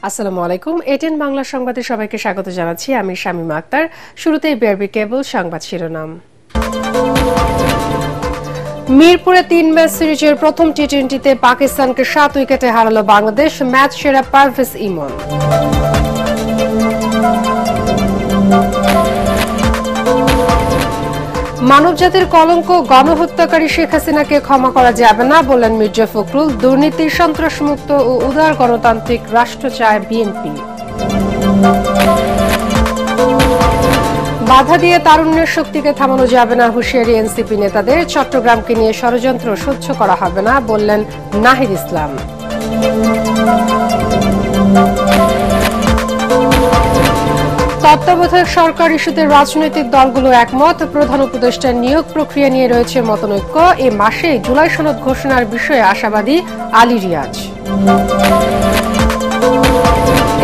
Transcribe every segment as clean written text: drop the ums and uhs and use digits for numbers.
আসসালামু আলাইকুম। এটিএন বাংলা সংবাদে সবাইকে স্বাগত জানাচ্ছি। আমি শামীমা আক্তার। শুরুতেই বিআরবি কেবল সংবাদ শিরোনাম। মিরপুরে ৩ ম্যাচ সিরিজের প্রথম টি-20তে পাকিস্তানকে 7 উইকেটে হারালো বাংলাদেশ। ম্যাচ সেরা পারভেজ ইমন। মানবজাতির কলঙ্ক গণহত্যাকারী শেখ হাসিনাকে ক্ষমা করা যাবে না বললেন মির্জা ফখরুল। দুর্নীতি, সন্ত্রাসমুক্ত ও উদার গণতান্ত্রিক রাষ্ট্র চায় বিএনপি। বাধা দিয়ে তারুণ্যের শক্তিকে থামানো যাবে না, হুঁশিয়ারি এনসিপি নেতাদের। চট্টগ্রামকে নিয়ে ষড়যন্ত্র সহ্য করা হবে না বললেন নাহিদ ইসলাম। তত্ত্বাবধায়ক সরকার ইস্যুতে রাজনৈতিক দলগুলো একমত। প্রধান উপদেষ্টার নিয়োগ প্রক্রিয়া নিয়ে রয়েছে মতনৈক্য। এ মাসে জুলাই সনদ ঘোষণার বিষয়ে আশাবাদী আলী রিয়াজ।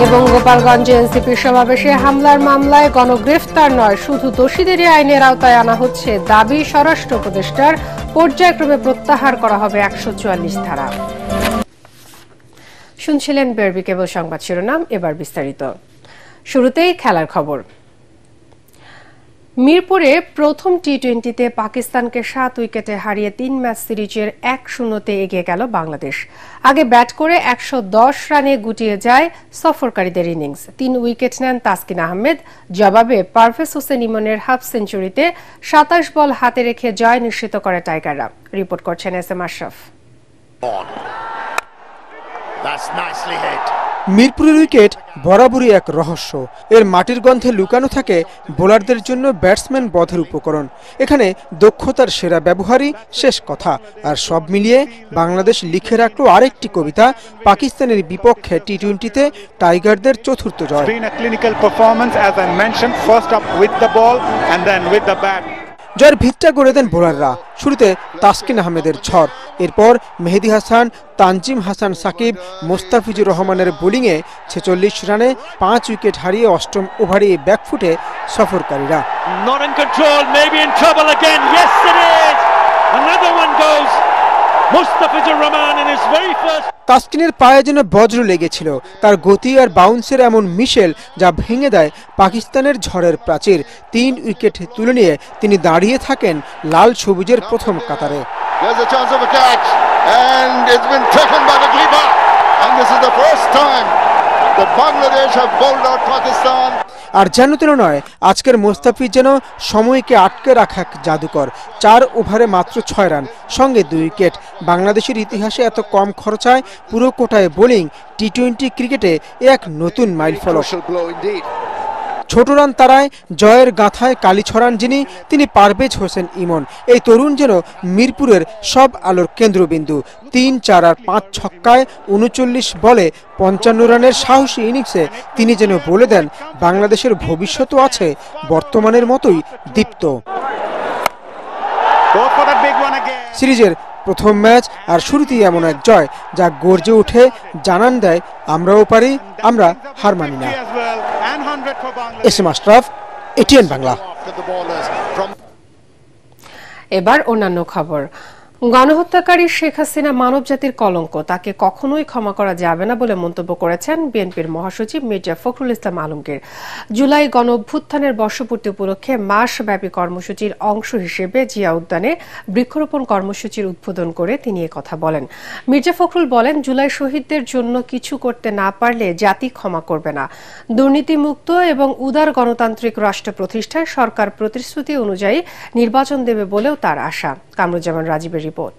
এবং গোপালগঞ্জে এনসিপির সমাবেশে হামলার মামলায় গণগ্রেফতার নয়, শুধু দোষীদেরই আইনের আওতায় আনা হচ্ছে দাবি স্বরাষ্ট্র উপদেষ্টার। পর্যায়ক্রমে প্রত্যাহার করা হবে ১৪৪ ধারা। শুনছিলেন বিআরবি কেবল সংবাদ শিরোনাম, এবার বিস্তারিত। শুরুতেই খেলার খবর। মিরপুরে প্রথম টি-20তে পাকিস্তানকে 7 উইকেটে হারিয়ে 3 ম্যাচ সিরিজের 1-0-তে এগিয়ে গেল বাংলাদেশ। আগে ব্যাট করে 110 রানে গুটিয়ে যায় সফরকারীদের ইনিংস। 3 উইকেট নেন তাসকিন আহমেদ। জবাবে পারভেজ হোসেন ইমনের হাফ সেঞ্চুরিতে 27 বল হাতে রেখে জয় নিশ্চিত করে টাইগাররা। রিপোর্ট করছেন এস.এম. আশরাফ। মিরপুরের উইকেট বরাবরই এক রহস্য। এর মাটির গন্ধে লুকানো থাকে বোলারদের জন্য ব্যাটসম্যান বধের উপকরণ। এখানে দক্ষতার সেরা ব্যবহারই শেষ কথা। আর সব মিলিয়ে বাংলাদেশ লিখে রাখলো আরেকটি কবিতা, পাকিস্তানের বিপক্ষে টি-20তে টাইগারদের চতুর্থ জয়। জয়ের ভিতটা গড়ে দেন বোলাররা। শুরুতে তাসকিন আহমেদের ঝড়, এরপর মেহেদী হাসান, তানজিম হাসান সাকিব, মোস্তাফিজুর রহমানের বোলিংয়ে 46 রানে 5 উইকেট হারিয়ে অষ্টম ওভারে ব্যাকফুটে সফরকারীরা। তাসকিনের পায়ে যেন বজ্র লেগেছিল। তার গতি আর বাউন্সের এমন মিশেল যা ভেঙে দেয় পাকিস্তানের ঝড়ের প্রাচীর। 3 উইকেট তুলে নিয়ে তিনি দাঁড়িয়ে থাকেন লাল সবুজের প্রথম কাতারে। আর যেন তেন নয়, আজকের মোস্তাফিজ যেন সময়কে আটকে রাখা এক জাদুকর। 4 ওভারে মাত্র 6 রান, সঙ্গে 2 উইকেট। বাংলাদেশের ইতিহাসে এত কম খরচায় পুরো কোটায় বোলিং টি-20 ক্রিকেটে এক নতুন মাইলফলক। ছোট রান তারায় জয়ের গাঁথায় কালি ছড়ান যিনি, তিনি পারভেজ হোসেন ইমন। এই তরুণ যেন মিরপুরের সব আলোর কেন্দ্রবিন্দু। 3, 4 আর 5 ছক্কায় 39 বলে 55 রানের সাহসী ইনিংসে তিনি যেন বলে দেন বাংলাদেশের ভবিষ্যৎও আছে বর্তমানের মতোই দীপ্ত। সিরিজের প্রথম ম্যাচ আর শুরুতেই এমন এক জয় যা গর্জে উঠে জানান দেয় আমরাও পারি, আমরা হার মানি না। এস.এম. আশরাফ, এটিএন বাংলা। এবার অন্যান্য খবর। গণহত্যাকারী শেখ হাসিনা মানবজাতির কলঙ্ক, তাকে কখনোই ক্ষমা করা যাবে না বলে মন্তব্য করেছেন বিএনপির মহাসচিব মির্জা ফখরুল ইসলাম আলমগীর। জুলাই গণ অভ্যুত্থানের বর্ষপূর্তি উপলক্ষে মাসব্যাপী কর্মসূচির অংশ হিসেবে জিয়া উদ্যানে বৃক্ষরোপণ কর্মসূচির উদ্বোধন করে তিনি কথা বলেন। মির্জা ফখরুল বলেন, জুলাই শহীদদের জন্য কিছু করতে না পারলে জাতি ক্ষমা করবে না। দুর্নীতিমুক্ত এবং উদার গণতান্ত্রিক রাষ্ট্র প্রতিষ্ঠায় সরকার প্রতিশ্রুতি অনুযায়ী নির্বাচন দেবে বলেও তার আশা। কামরুজ্জামান রাজীবের রিপোর্ট।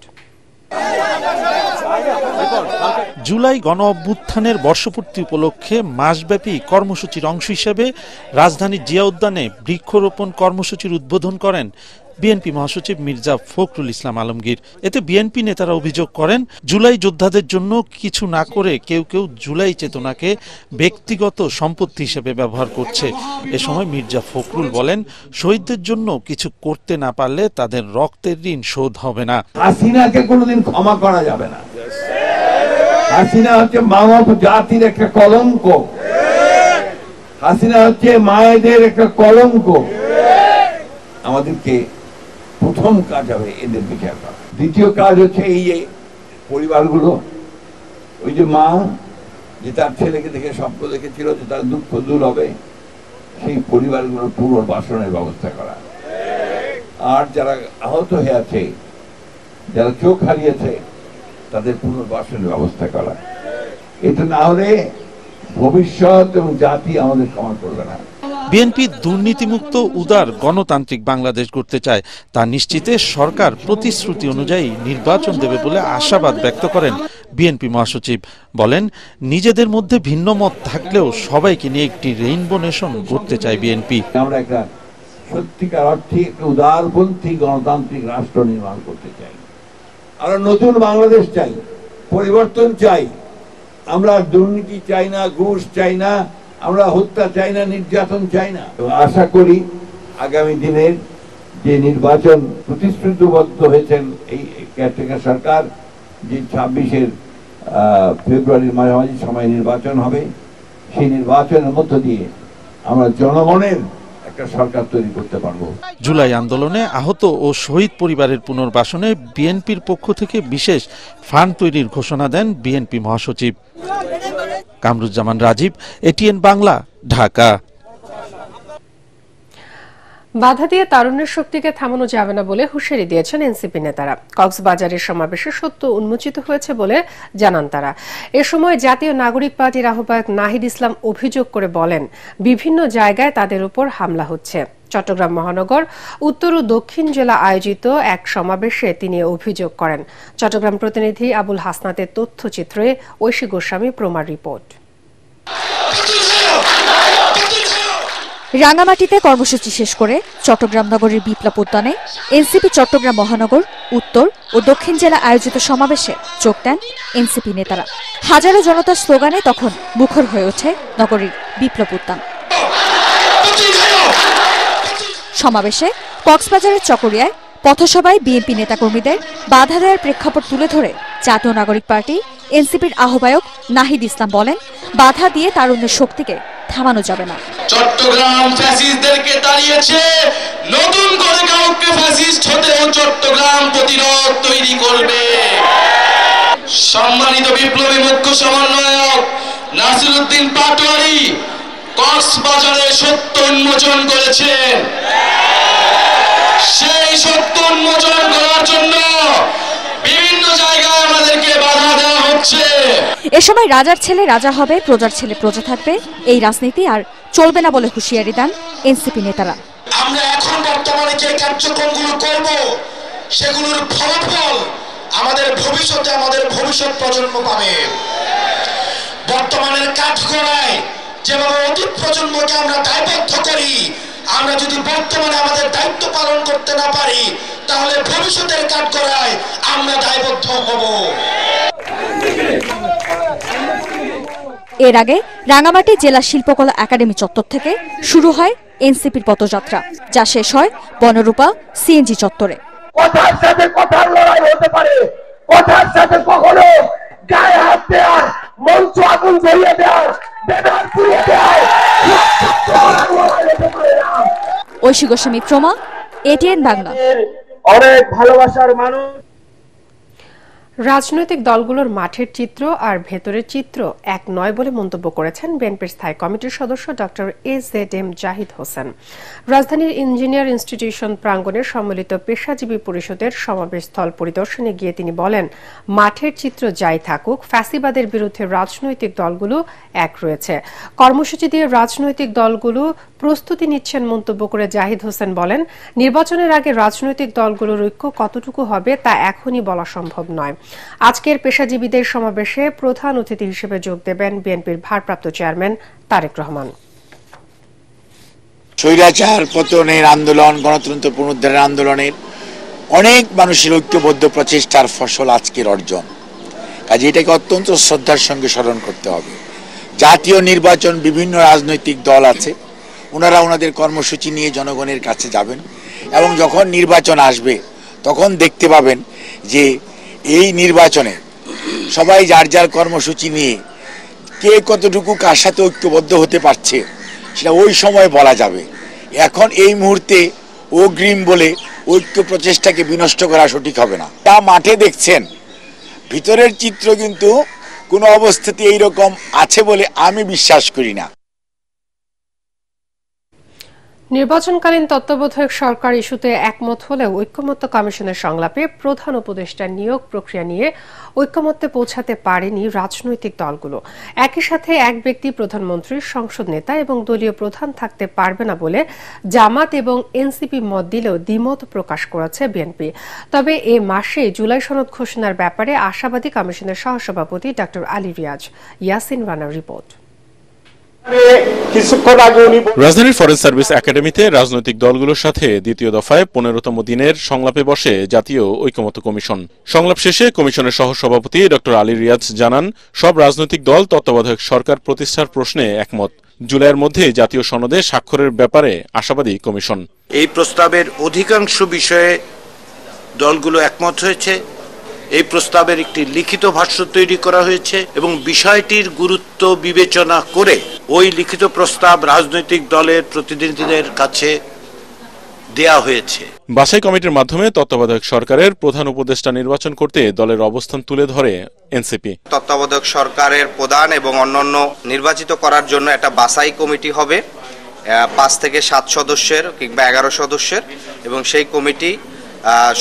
জুলাই গণ অভ্যুত্থানের বর্ষপূর্তি উপলক্ষে মাসব্যাপী কর্মসূচির অংশ হিসেবে রাজধানীর জিয়া উদ্যানে বৃক্ষরোপণ কর্মসূচির উদ্বোধন করেন বিএনপি মহাসচিব মির্জা ফখরুল ইসলাম আলমগীর। এতে বিএনপি নেতারা অভিযোগ করেন, জুলাই যোদ্ধাদের জন্য কিছু না করে কেউ কেউ জুলাই চেতনাকে ব্যক্তিগত সম্পত্তি হিসেবে ব্যবহার করছে। এ সময় মির্জা ফখরুল বলেন, শহীদদের জন্য কিছু করতে না পারলে তাদের রক্তের ঋণ শোধ হবে না। হাসিনাকে কোনোদিন ক্ষমা করা যাবে না। হাসিনা হচ্ছে মানব জাতির একটা কলঙ্ক। হাসিনা হচ্ছে মায়েদের একটা কলঙ্ক। আমাদেরকে প্রথম কাজ হবে এদের বিচার করা। দ্বিতীয় কাজ হচ্ছে এই যে পরিবারগুলো, ওই যে মা যে তার ছেলেকে দেখে স্বপ্ন দেখেছিল যে তার দুঃখ দূর হবে, সেই পরিবারগুলোর পুনর্বাসনের ব্যবস্থা করা। আর যারা আহত হয়ে আছে, যারা চোখ হারিয়েছে, তাদের পুনর্বাসনের ব্যবস্থা করা। এটা না হলে ভবিষ্যৎ এবং জাতি আমাদের ক্ষমা করবে না। বিএনপি দুর্নীতিমুক্ত উদার গণতান্ত্রিক বাংলাদেশ গড়তে চায়, তা নিশ্চিতে সরকার প্রতিশ্রুতি অনুযায়ী নির্বাচন দেবে বলে আশাবাদ ব্যক্ত করেন বিএনপি মহাসচিব। বলেন, নিজেদের মধ্যে ভিন্ন মত থাকলেও সবাইকে নিয়ে একটি রেইনবো নেশন গড়তে চায় বিএনপি। আমরা একটা সত্যিকার অর্থে একটা উদারপন্থী গণতান্ত্রিক রাষ্ট্র নির্মাণ করতে চাই। আমরা নতুন বাংলাদেশ চাই, পরিবর্তন চাই। আমরা দুর্নীতি চাই না, ঘুষ চাই না, আমরা হত্যা চাই না, নির্যাতন চাই না। আশা করি আগামী দিনের যে নির্বাচন প্রতিশ্রুতিবদ্ধ হয়েছেন এই কেয়ারটেকার সরকার, যে 26 ফেব্রুয়ারির মাঝামাঝি সময় নির্বাচন হবে, সেই নির্বাচনের মধ্য দিয়ে আমরা জনগণের একটা সরকার তৈরি করতে পারবো। জুলাই আন্দোলনে আহত ও শহীদ পরিবারের পুনর্বাসনে বিএনপির পক্ষ থেকে বিশেষ ফান্ড তৈরির ঘোষণা দেন বিএনপি মহাসচিব। কামরুজ্জামান রাজীব, এটিএন বাংলা, ঢাকা। বাধা দিয়ে তারুণ্যের শক্তিকে থামানো যাবে না বলে হুঁশিয়ারি দিয়েছেন এনসিপি নেতারা। কক্সবাজারের সমাবেশে সত্য উন্মোচিত হয়েছে বলে জানান তারা। এ সময় জাতীয় নাগরিক পার্টির আহ্বায়ক নাহিদ ইসলাম অভিযোগ করে বলেন, বিভিন্ন জায়গায় তাদের উপর হামলা হচ্ছে। চট্টগ্রাম মহানগর উত্তর ও দক্ষিণ জেলা আয়োজিত এক সমাবেশে তিনি অভিযোগ করেন। চট্টগ্রাম প্রতিনিধি আবুল হাসনাতের তথ্যচিত্রে ঐশী গোস্বামী প্রমার রিপোর্ট। রাঙামাটিতে কর্মসূচি শেষ করে চট্টগ্রাম নগরের বিপ্লব উদ্যানে এনসিপি চট্টগ্রাম মহানগর উত্তর ও দক্ষিণ জেলা আয়োজিত সমাবেশে যোগ দেন এনসিপি নেতারা। হাজারো জনতার স্লোগানে তখন মুখর হয়ে ওঠে নগরীর বিপ্লব উদ্যান। সমাবেশে কক্সবাজারের চকরিয়ায় পথসভায় বিএনপি নেতাকর্মীদের বাধা দেওয়ার প্রেক্ষাপট তুলে ধরে জাতীয় নাগরিক পার্টি এনসিপির আহ্বায়ক নাহিদ ইসলাম বলেন, বাধা দিয়ে তারুণ্যের শক্তিকে থামানো যাবে না। চট্টগ্রাম ফ্যাসিস্টদেরকে তাড়িয়েছে, নতুন করে কাউকে ফ্যাসিস্ট হতেও চট্টগ্রাম প্রতিরোধ তৈরি করবে। সম্মানিত বিপ্লবী মুখ্য সমন্বয়ক নাসিরউদ্দিন পাটোয়ারি কক্সবাজারে সত্য উন্মোচন করেছেন। সেই সত্য উন্মোচন করার জন্য বিভিন্ন জায়গায় আমাদেরকে বাধা দেওয়া হচ্ছে। এ সময় রাজার ছেলে রাজা হবে, প্রজার ছেলে প্রজা থাকবে, এই রাজনীতি আর চলবে না বলে হুঁশিয়ারি দেন এনসিপি নেতারা। আমরা এখন বর্তমানে যে কার্যক্রমগুলো করব, সেগুলোর ফলাফল আমাদের ভবিষ্যতে আমাদের ভবিষ্যৎ প্রজন্ম পাবে। বর্তমানের কাঠগড়ায় যেভাবে অতীত প্রজন্মকে আমরা দায়বদ্ধ করি, আমরা যদি বর্তমানে আমাদের দায়িত্ব পালন করতে না পারি, তাহলে ভবিষ্যতের কাঠগড়ায় আমরা দায়বদ্ধ হব। এর আগে রাঙামাটি জেলা শিল্পকলা একাডেমি চত্বর থেকে শুরু হয় এনসিপির পথযাত্রা, যা শেষ হয় বনরূপা সিএনজি চত্বরে। কথার সাথে কথার লড়াই হতে পারে, কথার সাথে কখনো গায়ে হাত দেওয়ার, মঞ্চ আগুন জ্বলিয়ে দেওয়ার, ব্যানার পুড়িয়ে দেওয়ার ঐশী গোস্বামী প্রমা, এটিএন বাংলা। অনেক ভালোবাসার মানুষ। রাজনৈতিক দলগুলোর মাঠের চিত্র আর ভেতরের চিত্র এক নয় বলে মন্তব্য করেছেন বিএনপির স্থায়ী কমিটির সদস্য ডক্টর এজেডএম জাহিদ হোসেন। রাজধানীর ইঞ্জিনিয়ার ইনস্টিটিউশন প্রাঙ্গণের সম্মিলিত পেশাজীবী পরিষদের সমাবেশস্থল পরিদর্শনে গিয়ে তিনি বলেন, মাঠের চিত্র যাই থাকুক, ফ্যাসিবাদের বিরুদ্ধে রাজনৈতিক দলগুলো এক রয়েছে। কর্মসূচি দিয়ে রাজনৈতিক দলগুলো প্রস্তুতি নিচ্ছেন মন্তব্য করে জাহিদ হোসেন বলেন, নির্বাচনের আগে রাজনৈতিক দলগুলোর ঐক্য কতটুকু হবে তা এখনই বলা সম্ভব নয়। আজকের পেশাজীবীদের সমাবেশে প্রধান অতিথি হিসেবে যোগ দেবেন বিএনপির ভারপ্রাপ্ত চেয়ারম্যান তারেক রহমান। স্বৈরাচার পতনের আন্দোলন, গণতন্ত্র পুনরুদ্ধারের আন্দোলনের অনেক মানুষের ঐক্যবদ্ধ প্রচেষ্টার ফসল আজকের অর্জন। কাজে এটাকে অত্যন্ত শ্রদ্ধার সঙ্গে স্মরণ করতে হবে। জাতীয় নির্বাচন, বিভিন্ন রাজনৈতিক দল আছে, ওনারা ওনাদের কর্মসূচি নিয়ে জনগণের কাছে যাবেন এবং যখন নির্বাচন আসবে তখন দেখতে পাবেন যে এই নির্বাচনে সবাই যার যার কর্মসূচি নিয়ে কে কতটুকু কার সাথে ঐক্যবদ্ধ হতে পারছে সেটা ওই সময় বলা যাবে। এখন এই মুহূর্তে অগ্রিম বলে ঐক্য প্রচেষ্টাকে বিনষ্ট করা সঠিক হবে না। তা মাঠে দেখছেন, ভিতরের চিত্র কিন্তু কোনো অবস্থাতে এইরকম আছে বলে আমি বিশ্বাস করি না। নির্বাচনকালীন তত্ত্বাবধায়ক সরকার ইস্যুতে একমত হলেও ঐকমত্য কমিশনের সংলাপে প্রধান উপদেষ্টার নিয়োগ প্রক্রিয়া নিয়ে ঐকমত্যে পৌঁছাতে পারেনি রাজনৈতিক দলগুলো। একই সাথে এক ব্যক্তি প্রধানমন্ত্রী, সংসদ নেতা এবং দলীয় প্রধান থাকতে পারবে না বলে জামাত এবং এনসিপি মত দিলেও দ্বিমত প্রকাশ করেছে বিএনপি। তবে এ মাসে জুলাই সনদ ঘোষণার ব্যাপারে আশাবাদী কমিশনের সহসভাপতি ডক্টর আলী রিয়াজ। ইয়াসিন রানার রিপোর্ট। রাজধানীর ফরেস্ট সার্ভিস একাডেমিতে রাজনৈতিক দলগুলোর সাথে দ্বিতীয় দফায় 15তম দিনের সংলাপে বসে জাতীয় ঐকমত্য কমিশন। সংলাপ শেষে কমিশনের সহসভাপতি ডক্টর আলী রিয়াজ জানান, সব রাজনৈতিক দল তত্ত্বাবধায়ক সরকার প্রতিষ্ঠার প্রশ্নে একমত। জুলাইয়ের মধ্যে জাতীয় সনদে স্বাক্ষরের ব্যাপারে আশাবাদী কমিশন। এই প্রস্তাবের অধিকাংশ বিষয়ে দলগুলো একমত হয়েছে। এই প্রস্তাবের একটি লিখিত ভাষ্য তৈরি করা হয়েছে এবং বিষয়টির গুরুত্ব বিবেচনা করে ওই লিখিত প্রস্তাব রাজনৈতিক দলের প্রতিনিধিদের কাছে দেয়া হয়েছে। বাছাই কমিটির মাধ্যমে তত্ত্বাবধায়ক সরকারের প্রধান উপদেষ্টা নির্বাচন করতে দলের অবস্থান তুলে ধরে এনসিপি। তত্ত্বাবধায়ক সরকারের প্রধান এবং অন্যান্য নির্বাচিত করার জন্য একটা বাছাই কমিটি হবে 5 থেকে 7 সদস্যের কিংবা 11 সদস্যের, এবং সেই কমিটি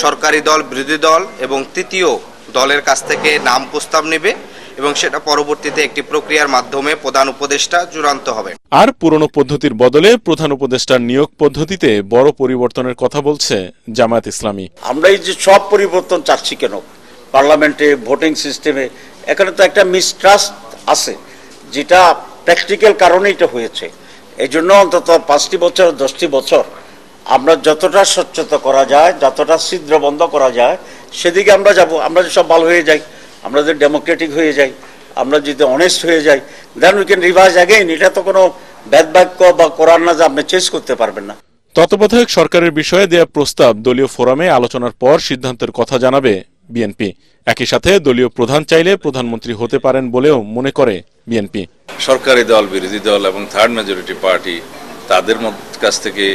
সরকারি দল, বিরোধী দল এবং তৃতীয় দলের কাছ থেকে নাম প্রস্তাব নেবে এবং সেটা পরবর্তীতে একটি প্রক্রিয়ার মাধ্যমে প্রধান উপদেষ্টা চূড়ান্ত হবে। আর পুরনো পদ্ধতির বদলে প্রধান উপদেষ্টার নিয়োগ পদ্ধতিতে বড় পরিবর্তনের কথা বলছে জামায়াত ইসলামী। আমরা এই যে সব পরিবর্তন চাচ্ছি কেন, পার্লামেন্টে ভোটিং সিস্টেমে, এখানে তো একটা মিসট্রাস্ট আছে, যেটা প্র্যাকটিক্যাল কারণে এটা হয়েছে। এই জন্য অন্তত 5টি বছর 10টি বছর আমরা যতটা স্বচ্ছতা করা যায়, যতটা ছিদ্র বন্ধ করা যায় সেদিকে আমরা যাব। আমরা যদি সব ভালো হয়ে যাই, আমরা যদি ডেমোক্রেটিক হয়ে যাই, আমরা যদি অনেস্ট হয়ে যাই, then we can revise again. এটা তো কোনো বেদ বাক্য বা কোরআন না যে আপনি চেঞ্জ করতে পারবেন না। তত্ত্বাবধায়ক সরকারের বিষয়ে দেয়া প্রস্তাব দলীয় ফোরামে আলোচনার পর সিদ্ধান্তের কথা জানাবে বিএনপি। একই সাথে দলীয় প্রধান চাইলে প্রধানমন্ত্রী হতে পারেন বলেও মনে করে বিএনপি। সরকারি দল, বিরোধী দল এবং থার্ড মেজরিটি পার্টি তাদের কাছ থেকে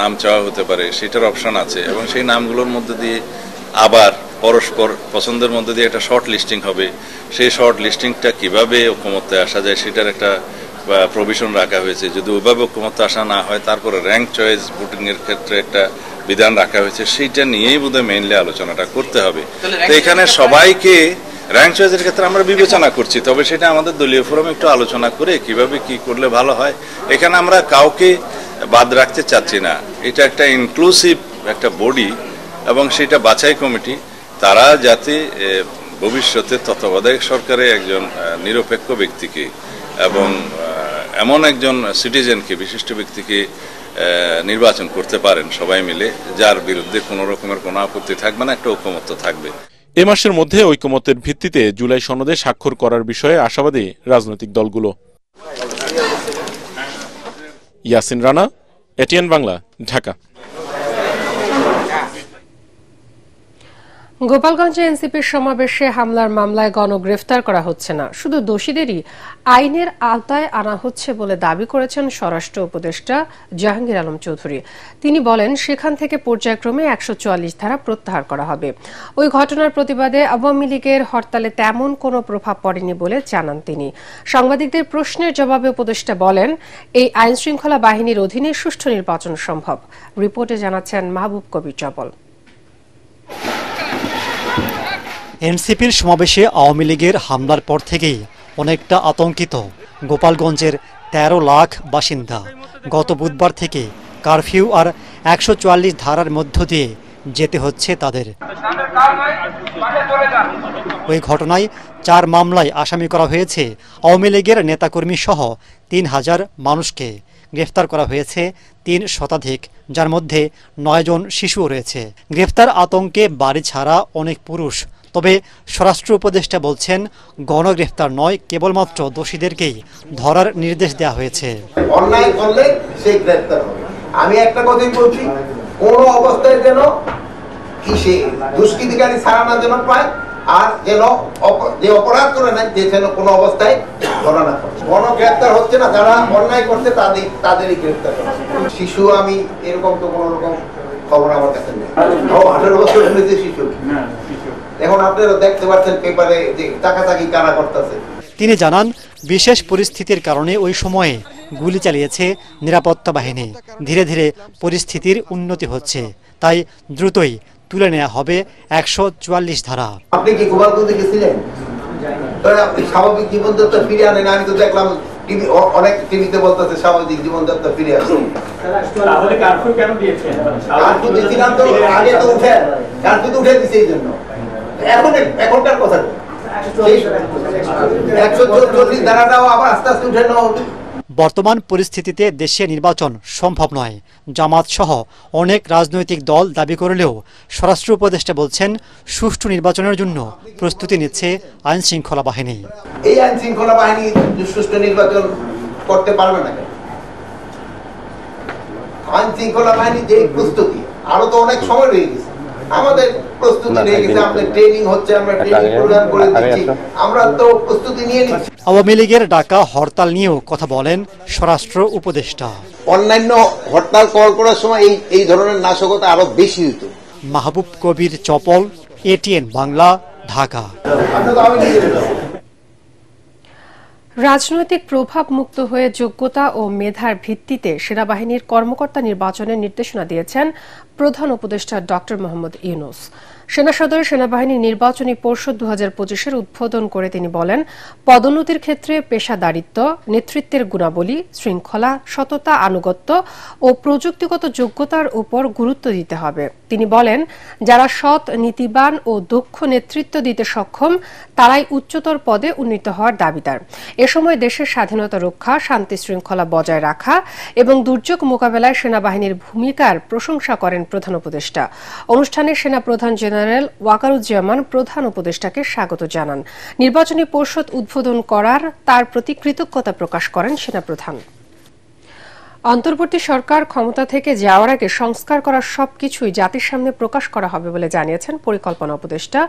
নাম চাওয়া হতে পারে, সেটার অপশন আছে এবং সেই নামগুলোর মধ্যে দিয়ে আবার পরস্পর পছন্দের মধ্যে দিয়ে একটা শর্ট লিস্টিং হবে। সেই শর্ট লিস্টিংটা কিভাবে ঐকমত্যে আসা যায় সেটার একটা প্রভিশন রাখা হয়েছে। যদি ওইভাবে ঐকমত্যে আসা না হয়, তারপরে র্যাঙ্ক চয়েস ভোটিং এর ক্ষেত্রে একটা বিধান রাখা হয়েছে। সেইটা নিয়েই বোধহয় মেইনলি আলোচনাটা করতে হবে। তো এখানে সবাইকে র্যাঙ্ক চয়েসের ক্ষেত্রে আমরা বিবেচনা করছি, তবে সেটা আমাদের দলীয় ফোরামে একটু আলোচনা করে কিভাবে কি করলে ভালো হয়। এখানে আমরা কাউকে বাদ রাখতে চাচ্ছি না। এটা একটা ইনক্লুসিভ একটা বডি এবং সেটা বাছাই কমিটি, তারা যাতে ভবিষ্যতে তত্ত্বাবধায়ক সরকারে একজন নিরপেক্ষ ব্যক্তিকে এবং এমন একজন সিটিজেনকে, বিশিষ্ট ব্যক্তিকে নির্বাচন করতে পারেন সবাই মিলে, যার বিরুদ্ধে কোনো রকমের কোনো আপত্তি থাকবে না, একটা ঐকমত্য থাকবে। এ মাসের মধ্যে ঐকমত্যের ভিত্তিতে জুলাই সনদে স্বাক্ষর করার বিষয়ে আশাবাদী রাজনৈতিক দলগুলো। ইয়াসিন রানা, এটিএন বাংলা, ঢাকা। গোপালগঞ্জে এনসিপির সমাবেশে হামলার মামলায় গণগ্রেফতার করা হচ্ছে না, শুধু দোষীদেরই আইনের আওতায় আনা হচ্ছে বলে দাবি করেছেন স্বরাষ্ট্র উপদেষ্টা জাহাঙ্গীর আলম চৌধুরী। তিনি বলেন, সেখান থেকে পর্যায়ক্রমে 144 ধারা প্রত্যাহার করা হবে। ওই ঘটনার প্রতিবাদে আওয়ামী লীগের হরতালে তেমন কোনো প্রভাব পড়েনি বলে জানান তিনি। সাংবাদিকদের প্রশ্নের জবাবে উপদেষ্টা বলেন, এই আইন শৃঙ্খলা বাহিনীর অধীনে সুষ্ঠু নির্বাচন সম্ভব। রিপোর্টে জানাচ্ছেন মাহবুব কবির জবল। এনসিপির সমাবেশে আওয়ামী লীগের হামলার পর থেকেই অনেকটা আতঙ্কিত গোপালগঞ্জের 13 লাখ বাসিন্দা। গত বুধবার থেকে কারফিউ আর 144 ধারার মধ্য দিয়ে যেতে হচ্ছে তাদের। ওই ঘটনায় 4 মামলায় আসামি করা হয়েছে আওয়ামী লীগের নেতাকর্মী সহ 3000 মানুষকে। গ্রেফতার করা হয়েছে 3 শতাধিক, যার মধ্যে 9 জন শিশুও রয়েছে। গ্রেফতার আতঙ্কে বাড়ি ছাড়া অনেক পুরুষ। তবে স্বরাষ্ট্র উপদেষ্টা বলছেন, গণগ্রেফতার নয়, কেবলমাত্র দোষীদেরকেই ধরার নির্দেশ দেওয়া হয়েছে। অন্যায় করলে সেই গ্রেফতার হবে। আমি একটা কথাই বলছি, কোন অবস্থায় যেন সে দুষ্কৃতিকারী ছাড়া না যেন পায়, আর যেন যে অপরাধ করে না যে যেন কোনো অবস্থায় ধরা না পায়। গণগ্রেফতার হচ্ছে না, যারা অন্যায় করছে তাদেরই গ্রেফতার করা। শিশু আমি এরকম তো কোনো রকম খবর আমার কাছে নেই। 18 বছর হয়েছে শিশু। এখন আপনারা দেখতে পাচ্ছেন পেপারে যে চাকাচাকি কারা করতেছে। তিনি জানান, বিশেষ পরিস্থিতির কারণে ওই সময়ে গুলি চালিয়েছে নিরাপত্তা বাহিনী। ধীরে ধীরে পরিস্থিতির উন্নতি হচ্ছে, তাই দ্রুতই তুলে নেওয়া হবে 144 ধারা। আপনি কি গোপালগঞ্জে গেছিলেন? আপনি স্বাভাবিক জীবনযাত্রা ফিরে আনেন। আমি তো দেখলাম অনেক টিভিতে বলতেছে স্বাভাবিক জীবনযাত্রা ফিরে আসছে। তাহলে কারফিউ কেন দিয়েছেন? কারফিউ দিয়েছিলাম তো আগে তো উঠে, কারফিউ উঠে দিছে এই জন্য। এখনকার কথা 144 ধারাটাও আবার আস্তে আস্তে উঠে নেওয়া হবে। বর্তমান পরিস্থিতিতে দেশে নির্বাচন সম্ভব নয়। জামাত সহ অনেক রাজনৈতিক দল দাবি করলেও স্বরাষ্ট্র উপদেষ্টা বলছেন, সুষ্ঠু নির্বাচনের জন্য প্রস্তুতি নিচ্ছে আইন শৃঙ্খলা বাহিনী। এই আইন শৃঙ্খলা বাহিনী সুষ্ঠু নির্বাচন করতে পারবে না কেন? আইন শৃঙ্খলা বাহিনী যে প্রস্তুতি, আরো তো অনেক সময় রয়ে গেছে। আমাদের প্রস্তুতি রয়ে গেছে, আমাদের ট্রেনিং হচ্ছে, আমরা ট্রেনিং প্রোগ্রাম করে দিচ্ছি, আমরা তো প্রস্তুতি নিয়ে নিচ্ছি। আওয়ামী লীগের ডাকা হরতাল নিয়েও কথা বলেন স্বরাষ্ট্র উপদেষ্টা। অন্যান্য হরতাল কল করার সময় এই ধরনের নাশকতা আরো বেশি হতো। মাহবুব কবির চপল, ATN বাংলা, ঢাকা। রাজনৈতিক প্রভাব মুক্ত হয়ে যোগ্যতা ও মেধার ভিত্তিতে সেনাবাহিনীর কর্মকর্তা নির্বাচনের নির্দেশনা দিয়েছেন প্রধান উপদেষ্টা ডক্টর মোহাম্মদ ইউনূস। সেনা সদরে সেনাবাহিনী নির্বাচনী পর্ষদ 2025-এর উদ্বোধন করে তিনি বলেন, পদোন্নতির ক্ষেত্রে পেশাদারিত্ব, নেতৃত্বের গুণাবলী, শৃঙ্খলা, সততা, আনুগত্য ও প্রযুক্তিগত যোগ্যতার উপর গুরুত্ব দিতে হবে। তিনি বলেন, যারা সৎ, নীতিবান ও দক্ষ নেতৃত্ব দিতে সক্ষম তারাই উচ্চতর পদে উন্নীত হওয়ার দাবিদার। এ সময় দেশের স্বাধীনতা রক্ষা, শান্তি শৃঙ্খলা বজায় রাখা এবং দুর্যোগ মোকাবেলায় সেনাবাহিনীর ভূমিকার প্রশংসা করেন প্রধান উপদেষ্টা। অনুষ্ঠানে সেনা প্রধান জেনারেল ওয়াকারুজ্জামান প্রধান উপদেষ্টাকে স্বাগত জানান। নির্বাচনী পর্ষদ উদ্বোধন করার তার প্রতি কৃতজ্ঞতা প্রকাশ করেন সেনাপ্রধান। অন্তর্বর্তী সরকার ক্ষমতা থেকে যাওয়ার আগে সংস্কার করার সবকিছুই জাতির সামনে প্রকাশ করা হবে বলে জানিয়েছেন পরিকল্পনা উপদেষ্টা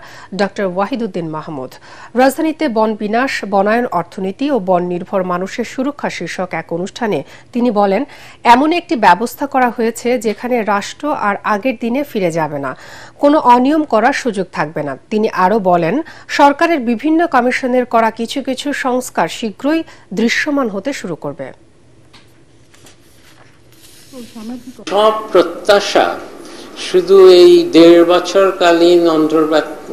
ডক্টর ওয়াহিদুদ্দিন মাহমুদ। রাজধানীতে বন বিনাশ, বনায়ন অর্থনীতি ও বন নির্ভর মানুষের সুরক্ষা শীর্ষক এক অনুষ্ঠানে তিনি বলেন, এমন একটি ব্যবস্থা করা হয়েছে যেখানে রাষ্ট্র আর আগের দিনে ফিরে যাবে না, কোনো অনিয়ম করার সুযোগ থাকবে না। তিনি আরও বলেন, সরকারের বিভিন্ন কমিশনের করা কিছু কিছু সংস্কার শীঘ্রই দৃশ্যমান হতে শুরু করবে। সব প্রত্যাশা শুধু এই 1.5 বছরকালীন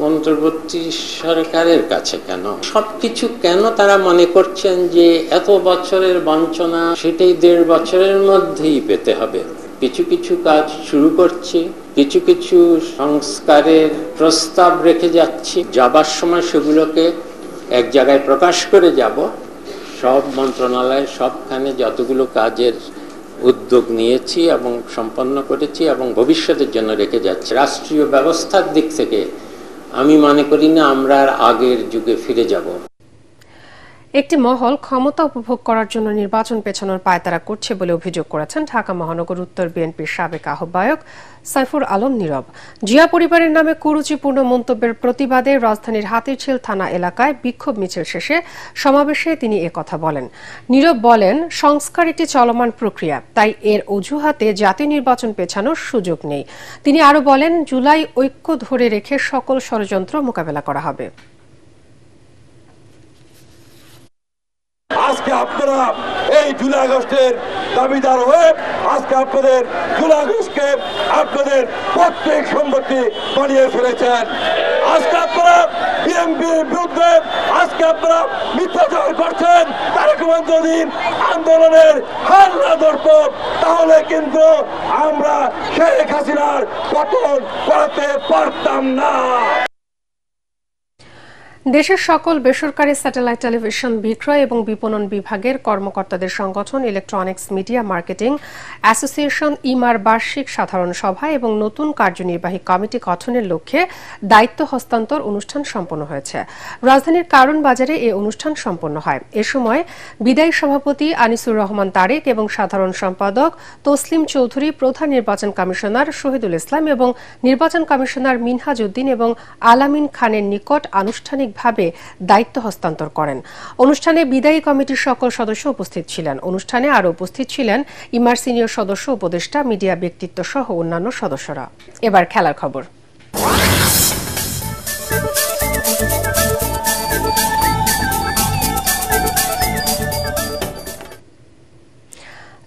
অন্তর্বর্তী সরকারের কাছে কেন, সবকিছু কেন তারা মনে করছেন যে এত বছরের বঞ্চনা সেটাই 1.5 বছরের মধ্যেই পেতে হবে। কিছু কিছু কাজ শুরু করছি, কিছু কিছু সংস্কারের প্রস্তাব রেখে যাচ্ছি। যাবার সময় সেগুলোকে এক জায়গায় প্রকাশ করে যাব। সব মন্ত্রণালয় সবখানে যতগুলো কাজের উদ্যোগ নিয়েছি এবং সম্পন্ন করেছি এবং ভবিষ্যতের জন্য রেখে যাচ্ছি। রাষ্ট্রীয় ব্যবস্থার দিক থেকে আমি মনে করি না আমরা আর আগের যুগে ফিরে যাব। একটি মহল ক্ষমতা উপভোগ করার জন্য নির্বাচন পেছানোর পায়তারা করছে বলে অভিযোগ করেছেন ঢাকা মহানগর উত্তর বিএনপির সাবেক আহ্বায়ক সাইফুর আলম নীরব। জিয়া পরিবারের নামে কুরুচিপূর্ণ মন্তব্যের প্রতিবাদে রাজধানীর হাতিরঝিল থানা এলাকায় বিক্ষোভ মিছিল শেষে সমাবেশে তিনি একথা বলেন। নীরব বলেন, সংস্কার একটি চলমান প্রক্রিয়া, তাই এর অজুহাতে জাতীয় নির্বাচন পেছানোর সুযোগ নেই। তিনি আরও বলেন, জুলাই ঐক্য ধরে রেখে সকল ষড়যন্ত্র মোকাবেলা করা হবে। আজকে আপনারা এই জুলাই আগস্টের দাবিদার হয়ে আজকে আপনাদের জুলাই আগস্টকে আপনাদের প্রত্যেক সম্পত্তি বানিয়ে ফেলেছেন। আজকে আপনারা বিএনপির বিরুদ্ধে আজকে আপনারা মিথ্যাচার করছেন। তারেক রহমান আন্দোলনের হার না ধরত তাহলে কিন্তু আমরা শেখ হাসিনার পতন করাতে পারতাম না। দেশের সকল বেসরকারি স্যাটেলাইট টেলিভিশন বিক্রয় এবং বিপণন বিভাগের কর্মকর্তাদের সংগঠন ইলেকট্রনিক্স মিডিয়া মার্কেটিং অ্যাসোসিয়েশন ইমার বার্ষিক সাধারণ সভা এবং নতুন কার্যনির্বাহী কমিটি গঠনের লক্ষ্যে দায়িত্ব হস্তান্তর অনুষ্ঠান সম্পন্ন হয়েছে। রাজধানীর কারণ বাজারে এই অনুষ্ঠান সম্পন্ন হয়। এ সময় বিদায়ী সভাপতি আনিসুর রহমান তারেক এবং সাধারণ সম্পাদক তসলিম চৌধুরী, প্রধান নির্বাচন কমিশনার শহীদুল ইসলাম এবং নির্বাচন কমিশনার মিনহাজ উদ্দিন এবং আলামিন খানের নিকট আনুষ্ঠানিক ভাবে দায়িত্ব হস্তান্তর করেন। অনুষ্ঠানে বিদায়ী কমিটির সকল সদস্য উপস্থিত ছিলেন। অনুষ্ঠানে আরও উপস্থিত ছিলেন ইমার সিনিয়র সদস্য, উপদেষ্টা, মিডিয়া ব্যক্তিত্ব সহ অন্যান্য সদস্যরা। এবার খেলার খবর।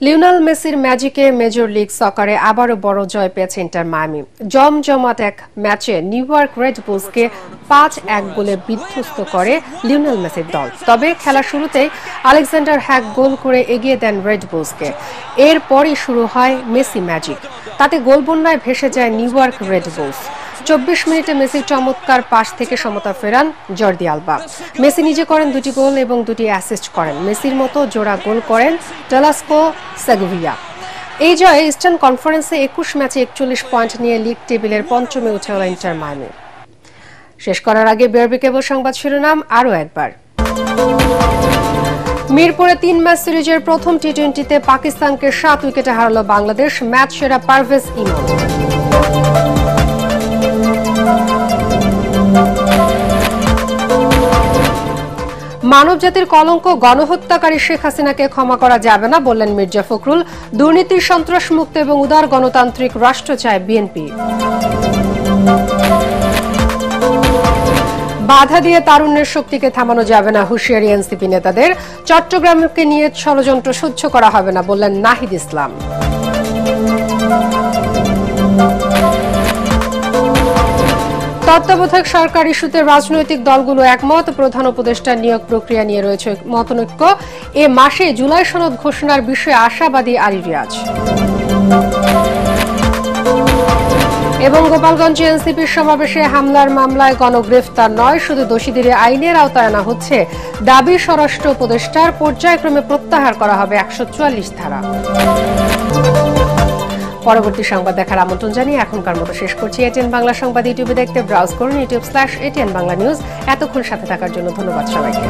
লিওনেল মেসির ম্যাজিকে মেজর লিগ সকারে আবারও বড় জয় পেয়েছে ইন্টার মায়ামি। জমজমাট এক ম্যাচে নিউ ইয়র্ক রেড বুলসকে 5-1 গোলে বিধ্বস্ত করে লিওনেল মেসির দল। তবে খেলা শুরুতেই আলেকজান্ডার হ্যাক গোল করে এগিয়ে দেন রেড বুলসকে। এরপরই শুরু হয় মেসি ম্যাজিক। তাতে গোল বন্যায় ভেসে যায় নিউ ইয়র্ক রেড বুলস। 24 মিনিটে মেসির চমৎকার পাস থেকে সমতা ফেরান জর্দি আলবা। মেসি নিজে করেন 2টি গোল এবং 2টি অ্যাসিস্ট করেন। মেসির মতো জোড়া গোল করেন টেলাস্কো সেগোভিয়া। এই জয়ে ইস্টার্ন কনফারেন্সে 21 ম্যাচে 41 পয়েন্ট নিয়ে লিগ টেবিলের পঞ্চমে উঠে এল ইন্টার মায়ামি। শেষ করার আগে বিআরবি কেবল সংবাদ শিরোনাম আরও একবার। মিরপুরে 3 ম্যাচ সিরিজের প্রথম টি-20তে পাকিস্তানকে 7 উইকেটে হারালো বাংলাদেশ। ম্যাচ সেরা পারভেজ ইমন। মানবজাতির কলঙ্ক গণহত্যাকারী শেখ হাসিনাকে ক্ষমা করা যাবে না বললেন মির্জা ফখরুল। দুর্নীতির সন্ত্রাস মুক্ত এবং উদার গণতান্ত্রিক রাষ্ট্র চায় বিএনপি। বাধা দিয়ে তারুণ্যের শক্তিকে থামানো যাবে না, হুঁশিয়ারি এনসিপি নেতাদের। চট্টগ্রামকে নিয়ে ষড়যন্ত্র সহ্য করা হবে না বললেন নাহিদ ইসলাম। তত্ত্বাবধায়ক সরকার ইস্যুতে রাজনৈতিক দলগুলো একমত। প্রধান উপদেষ্টা নিয়োগ প্রক্রিয়া নিয়ে রয়েছে মতনৈক্য। এ মাসে জুলাই সনদ ঘোষণার বিষয়ে আশাবাদী আলী রিয়াজ। এবং গোপালগঞ্জে এনসিপির সমাবেশে হামলার মামলায় গণগ্রেফতার নয়, শুধু দোষীদের আইনের আওতায় আনা হচ্ছে। দাবি স্বরাষ্ট্র উপদেষ্টার। পর্যায়ক্রমে প্রত্যাহার করা হবে 144 ধারা। পরবর্তী সংবাদ দেখার আমন্ত্রণ জানিয়ে এখনকার মতো শেষ করছি। এটিএন বাংলা সংবাদ ইউটিউবে দেখতে ব্রাউজ করুন youtube/ATN বাংলা নিউজ। এতক্ষণ সাথে থাকার জন্য ধন্যবাদ সবাইকে।